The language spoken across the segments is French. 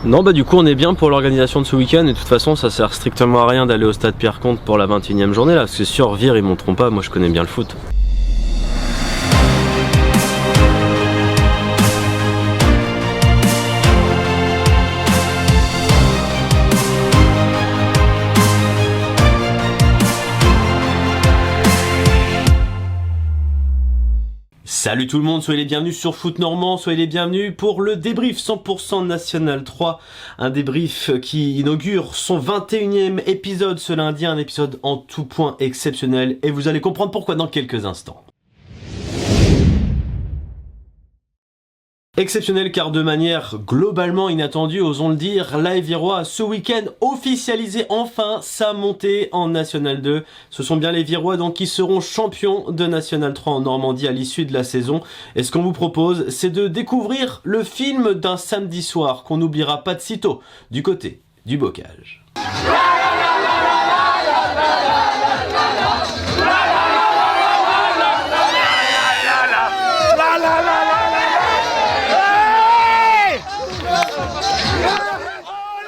Non, bah du coup on est bien pour l'organisation de ce week-end et de toute façon ça sert strictement à rien d'aller au stade Pierre-Comte pour la 21e journée là, parce que c'est sûr, Vire ils monteront pas, moi je connais bien le foot. Salut tout le monde, soyez les bienvenus sur Foot Normand, soyez les bienvenus pour le débrief 100% National 3, un débrief qui inaugure son 21e épisode ce lundi, un épisode en tout point exceptionnel et vous allez comprendre pourquoi dans quelques instants. Exceptionnel car de manière globalement inattendue, osons le dire, l'AS Virois a ce week-end officialisé enfin sa montée en National 2. Ce sont bien les Virois donc qui seront champions de National 3 en Normandie à l'issue de la saison. Et ce qu'on vous propose, c'est de découvrir le film d'un samedi soir qu'on n'oubliera pas de sitôt, du côté du bocage.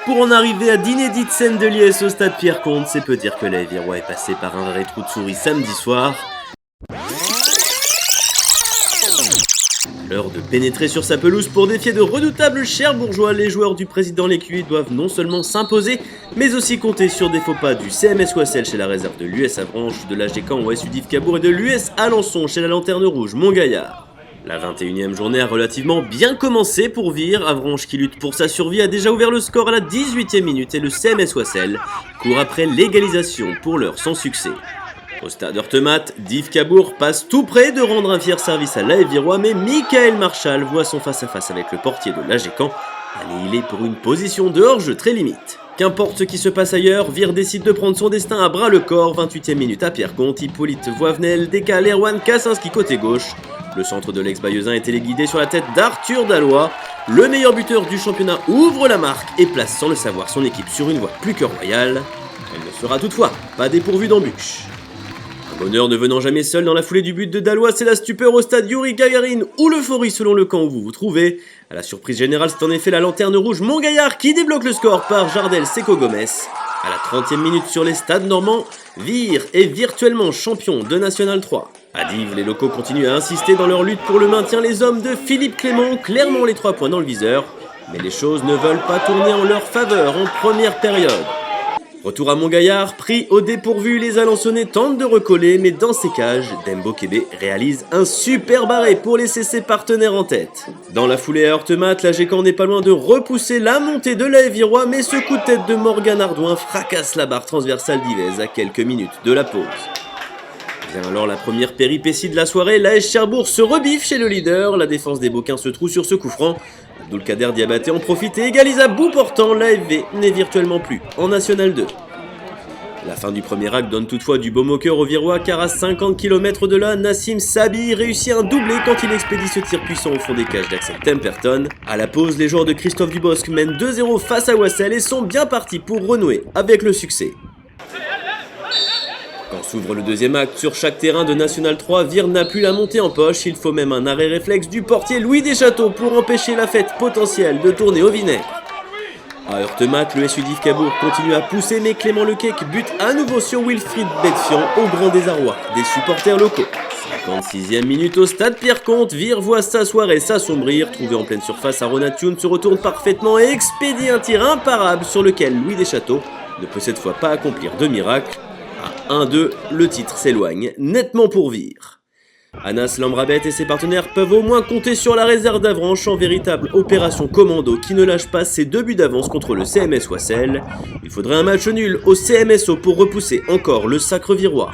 Pour en arriver à d'inédites scènes de liesse au stade Pierre-Comte, c'est peu dire que l'AS Virois est passé par un vrai trou de souris samedi soir. L'heure de pénétrer sur sa pelouse pour défier de redoutables Cherbourgeois, les joueurs du président Lécuyer doivent non seulement s'imposer, mais aussi compter sur des faux pas du CMS Wassel chez la réserve de l'US Avranches, de l'AG Caen au SU Cabourg et de l'US Alençon chez la Lanterne Rouge Montgaillard. La 21e journée a relativement bien commencé pour Vire. Avranches qui lutte pour sa survie a déjà ouvert le score à la 18e minute et le CMS Wassel court après l'égalisation pour l'heure sans succès. Au stade Heurtemat, Div Cabourg passe tout près de rendre un fier service à l'AS Virois, mais Michael Marchal voit son face-à-face avec le portier de l'AG Caen annihilé pour une position de hors-jeu très limite. Qu'importe ce qui se passe ailleurs, Vire décide de prendre son destin à bras le corps. 28e minute à Pierre-Comte, Hippolyte Voivenel décale Erwan Kassinski côté gauche. Le centre de l'ex-Bayeuxin est téléguidé sur la tête d'Arthur Dallois. Le meilleur buteur du championnat ouvre la marque et place sans le savoir son équipe sur une voie plus que royale. Elle ne sera toutefois pas dépourvue d'embûches. Un bonheur ne venant jamais seul dans la foulée du but de Dallois, c'est la stupeur au stade Yuri Gagarin ou l'euphorie selon le camp où vous vous trouvez. À la surprise générale, c'est en effet la Lanterne Rouge Montgaillard qui débloque le score par Jardel Seco Gomez. À la 30e minute sur les stades normands, Vire est virtuellement champion de National 3. À Dives, les locaux continuent à insister dans leur lutte pour le maintien. Les hommes de Philippe Clément ont clairement les 3 points dans le viseur. Mais les choses ne veulent pas tourner en leur faveur en première période. Retour à Montgaillard, pris au dépourvu, les Alençonnais tentent de recoller, mais dans ces cages, Dembo Kébé réalise un super barré pour laisser ses partenaires en tête. Dans la foulée à Heurtemat, l'AG Caen n'est pas loin de repousser la montée de l'AS Virois, mais ce coup de tête de Morgan Ardouin fracasse la barre transversale d'Yvez à quelques minutes de la pause. Vient alors la première péripétie de la soirée, l'AS Cherbourg se rebiffe chez le leader, la défense des Bocquins se trouve sur ce coup franc. Abdoulkader Diabaté en profite et égalise à bout portant, l'AFV n'est virtuellement plus en National 2. La fin du premier acte donne toutefois du baume au cœur aux Virois car à 50 km de là, Nassim Sabi réussit un doublé quand il expédie ce tir puissant au fond des cages d'Axel Temperton. À la pause, les joueurs de Christophe Dubosc mènent 2-0 face à Wassel et sont bien partis pour renouer avec le succès. Quand s'ouvre le deuxième acte, sur chaque terrain de National 3, Vire n'a plus la montée en poche, il faut même un arrêt réflexe du portier Louis Deschâteaux pour empêcher la fête potentielle de tourner au vinaigre. À Heurtemat, le SU Cabourg continue à pousser, mais Clément Lequec bute à nouveau sur Wilfried Betfian au grand désarroi des supporters locaux. 56e minute au stade Pierre-Comte, Vire voit sa soirée s'assombrir, trouvé en pleine surface à Ronatune se retourne parfaitement et expédie un tir imparable sur lequel Louis Deschâteaux ne peut cette fois pas accomplir de miracle. À 1-2, le titre s'éloigne nettement pour Vire. Anas Lambrabet et ses partenaires peuvent au moins compter sur la réserve d'Avranches en véritable opération commando qui ne lâche pas ses 2 buts d'avance contre le CMS Wassel. Il faudrait un match nul au CMSO pour repousser encore le sacre virois.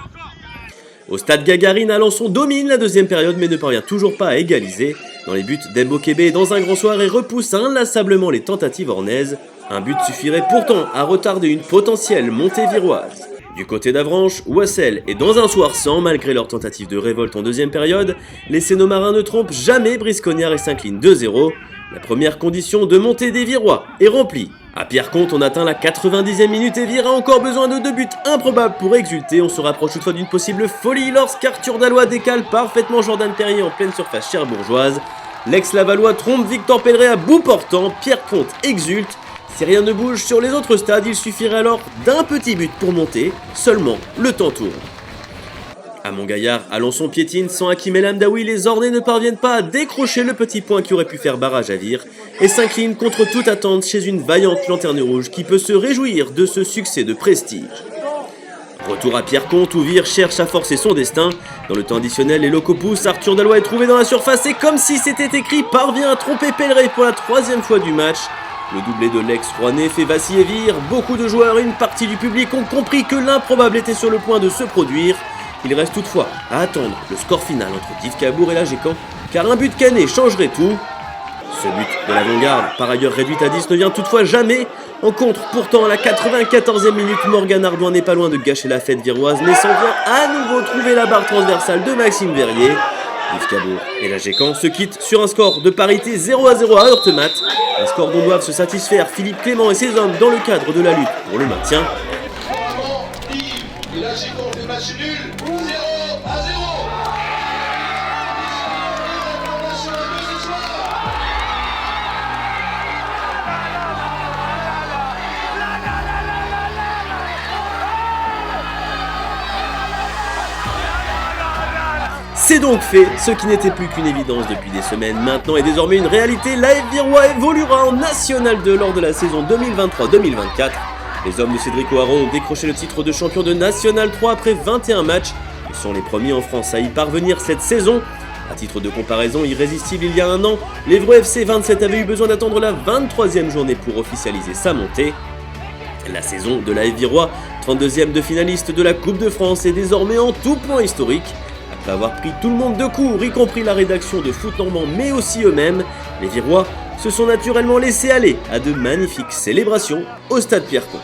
Au stade Gagarine, Alençon domine la deuxième période mais ne parvient toujours pas à égaliser. Dans les buts, Dembo Kébé est dans un grand soir et repousse inlassablement les tentatives ornaises. Un but suffirait pourtant à retarder une potentielle montée viroise. Du côté d'Avranches, Wassel est dans un soir sans malgré leur tentative de révolte en deuxième période. Les Sénomarins ne trompent jamais Briscognard et s'inclinent 2-0. La première condition de montée des Virois est remplie. À Pierre-Comte, on atteint la 90e minute et Vire a encore besoin de 2 buts improbables pour exulter. On se rapproche toutefois d'une possible folie lorsqu'Arthur Dallois décale parfaitement Jordan Perrier en pleine surface cherbourgeoise. L'ex-Lavallois trompe Victor Pelleret à bout portant, Pierre-Comte exulte. Si rien ne bouge sur les autres stades, il suffirait alors d'un petit but pour monter, seulement le temps tourne. À Montgaillard, Alençon piétine sans Hakim El Hamdaoui, les Ornais ne parviennent pas à décrocher le petit point qui aurait pu faire barrage à Vire et s'inclinent contre toute attente chez une vaillante lanterne rouge qui peut se réjouir de ce succès de prestige. Retour à Pierreconte où Vire cherche à forcer son destin. Dans le temps additionnel, les locaux poussent, Arthur Dalloy est trouvé dans la surface et comme si c'était écrit, parvient à tromper Pelleray pour la 3e fois du match. Le doublé de l'ex-Rouennais fait vaciller Vire, beaucoup de joueurs et une partie du public ont compris que l'improbable était sur le point de se produire. Il reste toutefois à attendre le score final entre Div Cabourg et l'AGCAN, car un but cané changerait tout. Ce but de l'avant-garde, par ailleurs réduite à 10, ne vient toutefois jamais en contre. Pourtant, à la 94e minute, Morgan Ardouin n'est pas loin de gâcher la fête viroise, mais s'en vient à nouveau trouver la barre transversale de Maxime Verrier. Div Cabourg et l'AGCAN se quittent sur un score de parité 0-0 à Heurtemat, un score dont doivent se satisfaire Philippe Clément et ses hommes dans le cadre de la lutte pour le maintien. C'est donc fait, ce qui n'était plus qu'une évidence depuis des semaines maintenant est désormais une réalité. L'AF Virois évoluera en National 2 lors de la saison 2023-2024. Les hommes de Cédric O'Haraud ont décroché le titre de champion de National 3 après 21 matchs. Ils sont les premiers en France à y parvenir cette saison. À titre de comparaison, irrésistible il y a un an, l'Évreux FC 27 avait eu besoin d'attendre la 23e journée pour officialiser sa montée. La saison de l'AF Virois, 32e de finaliste de la Coupe de France, est désormais en tout point historique. Après avoir pris tout le monde de court, y compris la rédaction de Foot Normand, mais aussi eux-mêmes, les Virois se sont naturellement laissés aller à de magnifiques célébrations au stade Pierreconte.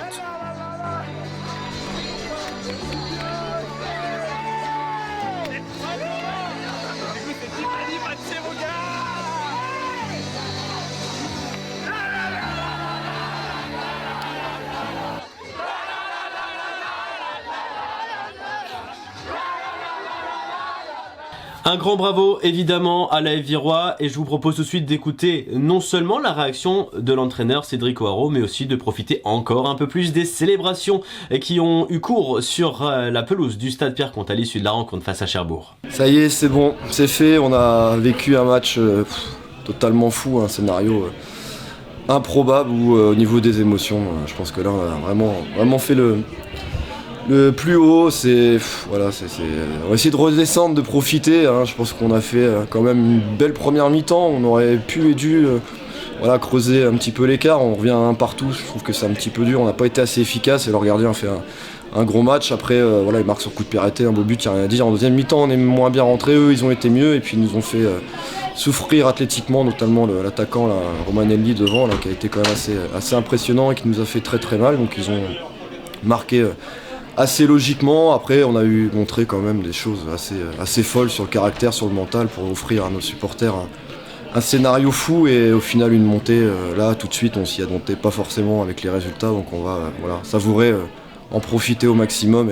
Un grand bravo évidemment à l'AF Virois et je vous propose tout de suite d'écouter non seulement la réaction de l'entraîneur Cédric O'Haraud mais aussi de profiter encore un peu plus des célébrations qui ont eu cours sur la pelouse du stade Pierreconte à l'issue de la rencontre face à Cherbourg. Ça y est, c'est bon, c'est fait, on a vécu un match totalement fou, un scénario improbable où au niveau des émotions, je pense que là on a vraiment fait le plus haut. On va essayer de redescendre, de profiter, hein. Je pense qu'on a fait quand même une belle première mi-temps, on aurait pu et dû creuser un petit peu l'écart, on revient un partout, je trouve que c'est un petit peu dur, on n'a pas été assez efficace et le gardien a fait un gros match. Après il marque sur coup de pied arrêté, un beau but, il n'y a rien à dire. En deuxième mi-temps on est moins bien rentrés, eux ils ont été mieux et puis ils nous ont fait souffrir athlétiquement, notamment l'attaquant Romanelli devant qui a été quand même assez impressionnant et qui nous a fait très très mal, donc ils ont marqué assez logiquement. Après on a montré quand même des choses assez folles sur le caractère, sur le mental, pour offrir à nos supporters un scénario fou et au final une montée là tout de suite. On s'y attendait pas forcément avec les résultats, donc on va savourer, en profiter au maximum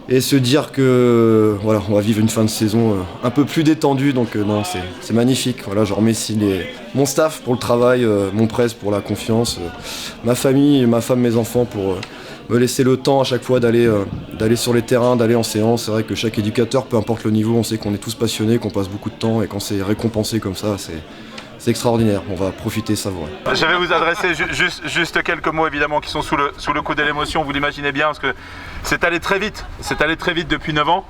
et se dire que on va vivre une fin de saison un peu plus détendue, donc non, c'est magnifique. Je remercie mon staff pour le travail, mon presse pour la confiance, ma famille, ma femme, mes enfants pour me laisser le temps à chaque fois d'aller sur les terrains, d'aller en séance. C'est vrai que chaque éducateur, peu importe le niveau, on sait qu'on est tous passionnés, qu'on passe beaucoup de temps, et quand c'est récompensé comme ça, c'est extraordinaire. On va profiter, savourer. Je vais vous adresser juste quelques mots évidemment qui sont sous le coup de l'émotion, vous l'imaginez bien, parce que c'est allé très vite depuis 9 ans.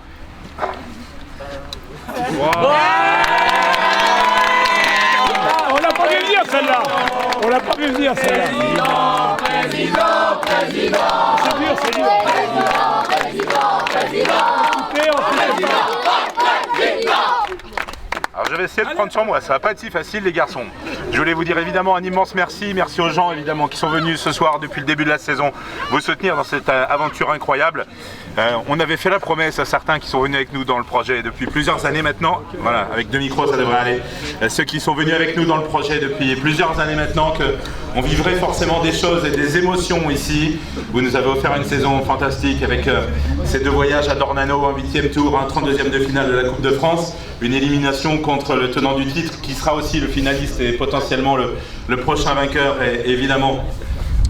Wow. On l'a pas vu venir celle-là. On l'a pas vu venir celle-là. Président. C'est dur. Alors je vais essayer de prendre sur moi, ça va pas être si facile les garçons. Je voulais vous dire évidemment un immense merci aux gens évidemment qui sont venus ce soir depuis le début de la saison vous soutenir dans cette aventure incroyable. On avait fait la promesse à certains qui sont venus avec nous dans le projet depuis plusieurs années maintenant. Voilà, avec 2 micros ça devrait aller. Ceux qui sont venus avec nous dans le projet depuis plusieurs années maintenant, qu'on vivrait forcément des choses et des émotions ici. Vous nous avez offert une saison fantastique avec ces 2 voyages à Dornano, un 8e tour, un 32e de finale de la Coupe de France, une élimination contre le tenant du titre qui sera aussi le finaliste et potentiellement le prochain vainqueur, et évidemment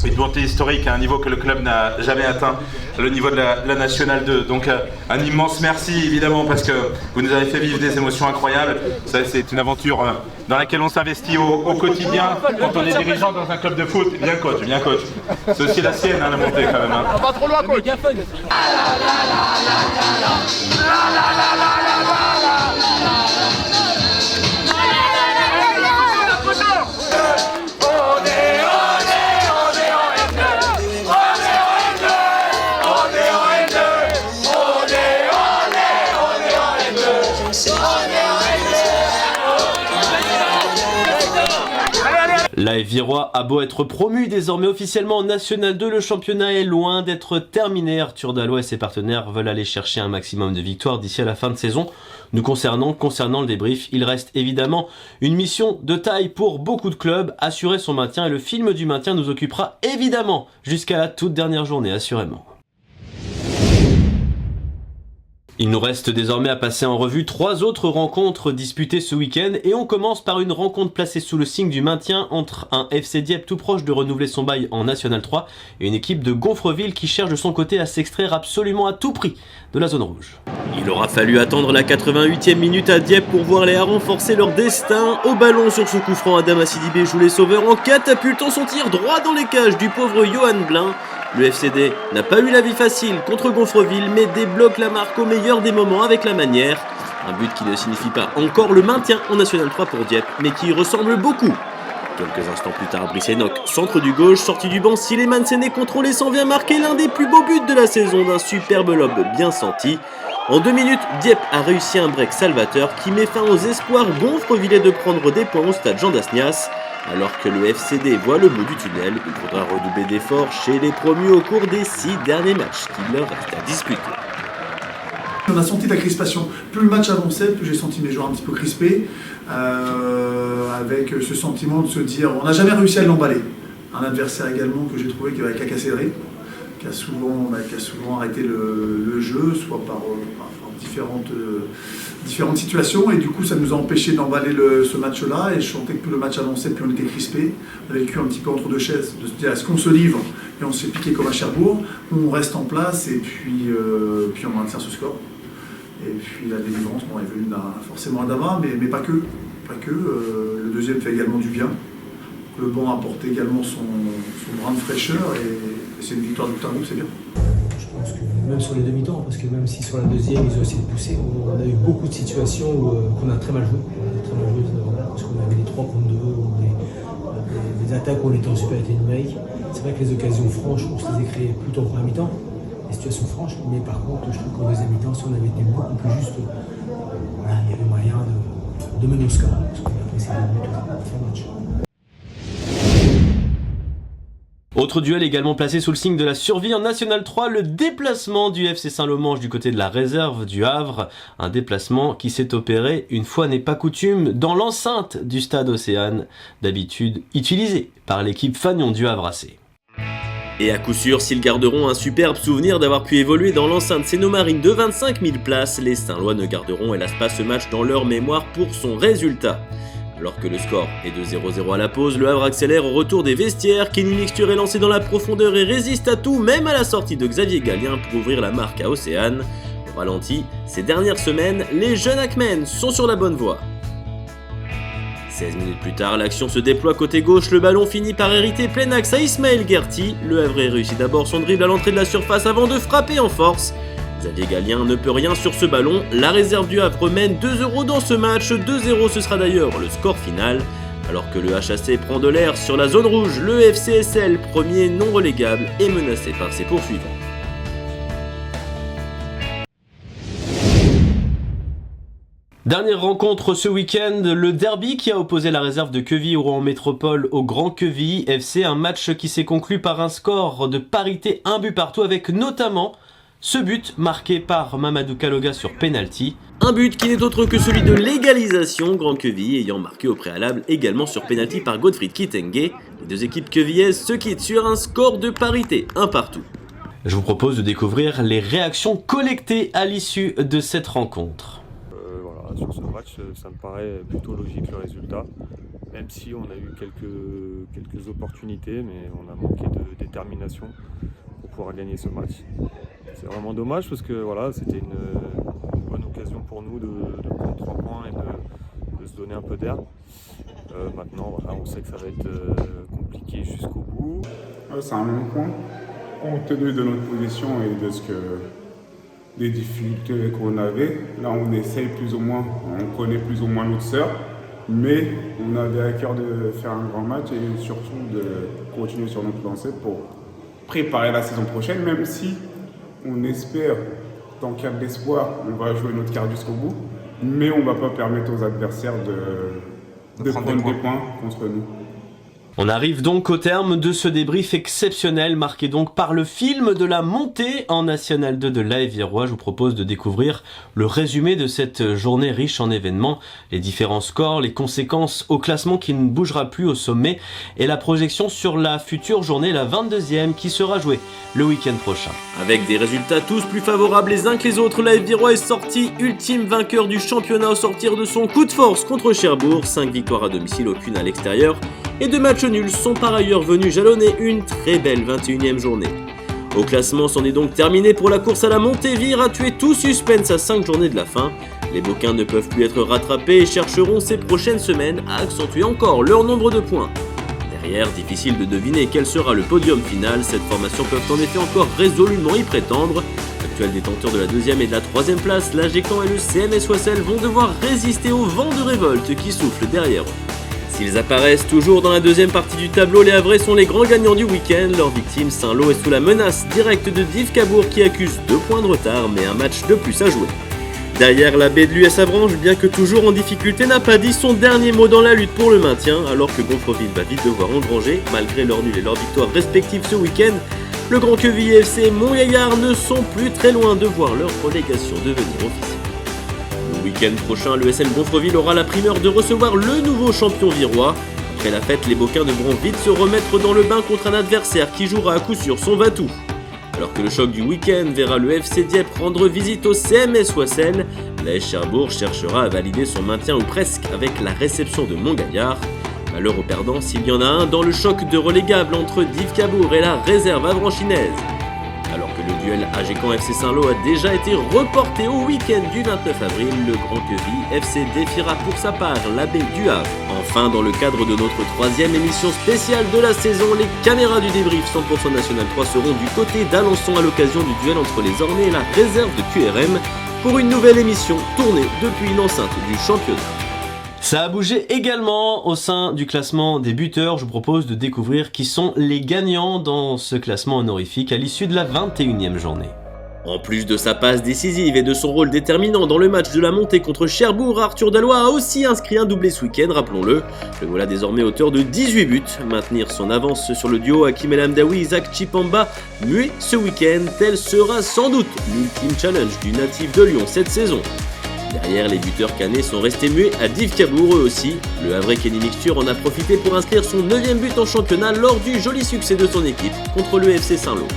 une montée historique à un niveau que le club n'a jamais atteint, le niveau de la Nationale 2. Donc un immense merci évidemment parce que vous nous avez fait vivre des émotions incroyables. Ça, c'est une aventure dans laquelle on s'investit au quotidien quand on est dirigeant dans un club de foot. Bien coach, bien coach. C'est aussi la sienne la montée quand même. On va trop loin, coach. L'AF Virois a beau être promu désormais officiellement en National 2, le championnat est loin d'être terminé. Arthur Dallois et ses partenaires veulent aller chercher un maximum de victoires d'ici à la fin de saison. Nous concernant le débrief, il reste évidemment une mission de taille pour beaucoup de clubs, assurer son maintien, et le film du maintien nous occupera évidemment jusqu'à la toute dernière journée, assurément. Il nous reste désormais à passer en revue 3 autres rencontres disputées ce week-end, et on commence par une rencontre placée sous le signe du maintien entre un FC Dieppe tout proche de renouveler son bail en National 3 et une équipe de Gonfreville qui cherche de son côté à s'extraire absolument à tout prix de la zone rouge. Il aura fallu attendre la 88e minute à Dieppe pour voir les Harons forcer leur destin. Au ballon sur ce coup franc, Adama Sidibé joue les sauveurs en catapultant son tir droit dans les cages du pauvre Johan Blin. Le FCD n'a pas eu la vie facile contre Gonfreville, mais débloque la marque au meilleur des moments avec la manière. Un but qui ne signifie pas encore le maintien en National 3 pour Dieppe, mais qui y ressemble beaucoup. Quelques instants plus tard, Brice Enoch, centre du gauche, sorti du banc, Sileman Séné contrôlé s'en vient marquer l'un des plus beaux buts de la saison d'un superbe lob bien senti. En 2 minutes, Dieppe a réussi un break salvateur qui met fin aux espoirs gonfrevillais de prendre des points au stade Jean Dasnias. Alors que le FCD voit le bout du tunnel, il faudra redoubler d'efforts chez les promus au cours des 6 derniers matchs qu'il leur reste à disputer. On a senti la crispation. Plus le match avançait, plus j'ai senti mes joueurs un petit peu crispés, avec ce sentiment de se dire on n'a jamais réussi à l'emballer. Un adversaire également que j'ai trouvé qui avait cacassédré, qui a souvent arrêté le jeu, soit par différentes situations, et du coup ça nous a empêché d'emballer ce match-là, et je sentais que plus le match avançait, plus on était crispé. On avait le cul un petit peu entre 2 chaises, de se dire est-ce qu'on se livre et on se fait piquer comme à Cherbourg, ou on reste en place et puis on maintient ce score. Et puis la délivrance est venue forcément à Dama, mais pas que. Le deuxième fait également du bien. Le banc a apporté également son brin de fraîcheur, et c'est une victoire du groupe, c'est bien. Je pense que même sur les demi-temps, parce que même si sur la deuxième ils ont essayé de pousser, on a eu beaucoup de situations qu'on a très mal joué. Parce qu'on avait des 3 contre 2, ou des attaques où on était en supériorité numérique. C'est vrai que les occasions franches, on se les a créées plutôt en première mi-temps, les situations franches, mais par contre, je trouve qu'en deuxième mi-temps, si on avait été beaucoup plus juste, il y avait moyen de mener au score, parce qu'on a apprécié le but à la fin du match. Autre duel également placé sous le signe de la survie en National 3, le déplacement du FC Saint-Lomange du côté de la réserve du Havre. Un déplacement qui s'est opéré, une fois n'est pas coutume, dans l'enceinte du stade Océane, d'habitude utilisé par l'équipe Fagnon du Havre AC. Et à coup sûr, s'ils garderont un superbe souvenir d'avoir pu évoluer dans l'enceinte Sénomarine de 25 000 places, les Saint-Lois ne garderont hélas pas ce match dans leur mémoire pour son résultat. Alors que le score est de 0-0 à la pause, le Havre accélère au retour des vestiaires. Kenny Mixture est lancé dans la profondeur et résiste à tout, même à la sortie de Xavier Gallien pour ouvrir la marque à Océane. Au ralenti, ces dernières semaines, les jeunes Hackmen sont sur la bonne voie. 16 minutes plus tard, l'action se déploie côté gauche, le ballon finit par hériter plein axe à Ismaël Guerti. Le Havre réussit d'abord son dribble à l'entrée de la surface avant de frapper en force. Xavier Gallien ne peut rien sur ce ballon, la réserve du Havre mène 2-0 dans ce match, 2-0 ce sera d'ailleurs le score final. Alors que le HAC prend de l'air sur la zone rouge, le FCSL, premier non relégable, est menacé par ses poursuivants. Dernière rencontre ce week-end, le derby qui a opposé la réserve de Queville au Rouen Métropole au Grand Queville FC, un match qui s'est conclu par un score de parité 1 but partout avec notamment Ce but marqué par Mamadou Kaloga sur penalty. Un but qui n'est autre que celui de l'égalisation, Grand Quevilly ayant marqué au préalable également sur penalty par Godfried Kitenge. Les deux équipes quevillaises se quittent sur un score de parité, 1 partout. Je vous propose de découvrir les réactions collectées à l'issue de cette rencontre. Voilà, sur ce match, ça me paraît plutôt logique le résultat, même si on a eu quelques opportunités, mais on a manqué de détermination pour pouvoir gagner ce match. C'est vraiment dommage parce que voilà, c'était une bonne occasion pour nous de prendre 3 points et de se donner un peu d'air. Maintenant, voilà, on sait que ça va être compliqué jusqu'au bout. C'est un bon point. Compte tenu de notre position et de des difficultés qu'on avait, là on essaye plus ou moins, on connaît plus ou moins notre sœur, mais on avait à cœur de faire un grand match et surtout de continuer sur notre lancée pour préparer la saison prochaine, même si on espère, tant qu'il y a de l'espoir, on va jouer notre carte jusqu'au bout, mais on ne va pas permettre aux adversaires de prendre des points contre nous. On arrive donc au terme de ce débrief exceptionnel marqué donc par le film de la montée en National 2 de l'AF Virois. Je vous propose de découvrir le résumé de cette journée riche en événements, les différents scores, les conséquences au classement qui ne bougera plus au sommet et la projection sur la future journée, la 22e, qui sera jouée le week-end prochain. Avec des résultats tous plus favorables les uns que les autres, l'AF Virois est sorti ultime vainqueur du championnat au sortir de son coup de force contre Cherbourg. 5 victoires à domicile, aucune à l'extérieur. Et 2 matchs nuls sont par ailleurs venus jalonner une très belle 21e journée. Au classement, c'en est donc terminé pour la course à la montée. Vire a tué tout suspense à 5 journées de la fin. Les Beauquins ne peuvent plus être rattrapés et chercheront ces prochaines semaines à accentuer encore leur nombre de points. Derrière, difficile de deviner quel sera le podium final. Cette formation peuvent en effet encore résolument y prétendre. Actuels détenteurs de la 2e et de la 3e place, l'AG Caen et le CMS Soissel vont devoir résister au vent de révolte qui souffle derrière eux. S'ils apparaissent toujours dans la 2e partie du tableau, les Havrais sont les grands gagnants du week-end. Leur victime, Saint-Lô, est sous la menace directe de Div Cabourg qui accuse 2 points de retard mais un match de plus à jouer. Derrière, la baie de l'US Avranches, bien que toujours en difficulté, n'a pas dit son dernier mot dans la lutte pour le maintien, alors que Gonfreville va vite devoir engranger, malgré leurs nuls et leurs victoires respectives ce week-end. Le Grand Quevilly FC et Montgaillard ne sont plus très loin de voir leur relégation devenir officielle. Le week-end prochain, l'ESL Gonfreville aura la primeur de recevoir le nouveau champion virois. Après la fête, les Beauquins devront vite se remettre dans le bain contre un adversaire qui jouera à coup sûr son va-tout. Alors que le choc du week-end verra le FC Dieppe rendre visite au CMS Soissel, l'AS Cherbourg cherchera à valider son maintien ou presque avec la réception de Montgaillard. Malheur aux perdants s'il y en a un dans le choc de relégable entre Div Cabourg et la réserve avranchinaise. Alors que le duel AG Caen FC Saint-Lô a déjà été reporté au week-end du 29 avril, le Grand Quevilly FC défiera pour sa part l'Abbé du Havre. Enfin, dans le cadre de notre 3e émission spéciale de la saison, les caméras du débrief 100% National 3 seront du côté d'Alençon à l'occasion du duel entre les Ornais et la réserve de QRM pour une nouvelle émission tournée depuis l'enceinte du championnat. Ça a bougé également au sein du classement des buteurs. Je vous propose de découvrir qui sont les gagnants dans ce classement honorifique à l'issue de la 21e journée. En plus de sa passe décisive et de son rôle déterminant dans le match de la montée contre Cherbourg, Arthur Dallois a aussi inscrit un doublé ce week-end, rappelons-le. Le voilà désormais auteur de 18 buts. Maintenir son avance sur le duo Hakim El Hamdaoui, Isaac Chipamba, muet ce week-end, tel sera sans doute l'ultime challenge du natif de Lyon cette saison. Derrière, les buteurs canets sont restés muets à Div Cabourg eux aussi. Le Havrais Kenny Mixture en a profité pour inscrire son 9e but en championnat lors du joli succès de son équipe contre le FC Saint-Lô.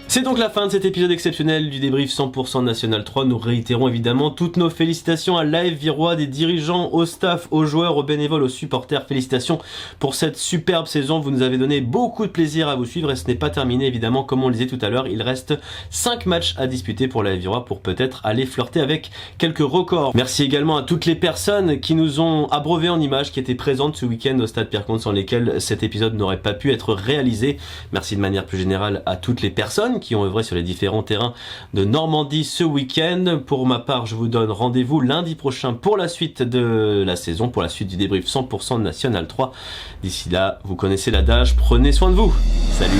C'est donc la fin de cet épisode exceptionnel du débrief 100% National 3. Nous réitérons évidemment toutes nos félicitations à l'AF Virois, des dirigeants, au staff, aux joueurs, aux bénévoles, aux supporters. Félicitations pour cette superbe saison. Vous nous avez donné beaucoup de plaisir à vous suivre et ce n'est pas terminé évidemment. Comme on le disait tout à l'heure, il reste 5 matchs à disputer pour l'AF Virois pour peut-être aller flirter avec quelques records. Merci également à toutes les personnes qui nous ont abreuvés en images, qui étaient présentes ce week-end au Stade Pierre-Comte, sans lesquelles cet épisode n'aurait pas pu être réalisé. Merci de manière plus générale à toutes les personnes qui ont œuvré sur les différents terrains de Normandie ce week-end. Pour ma part, je vous donne rendez-vous lundi prochain pour la suite de la saison, pour la suite du débrief 100% National 3. D'ici là, vous connaissez l'adage, prenez soin de vous. Salut!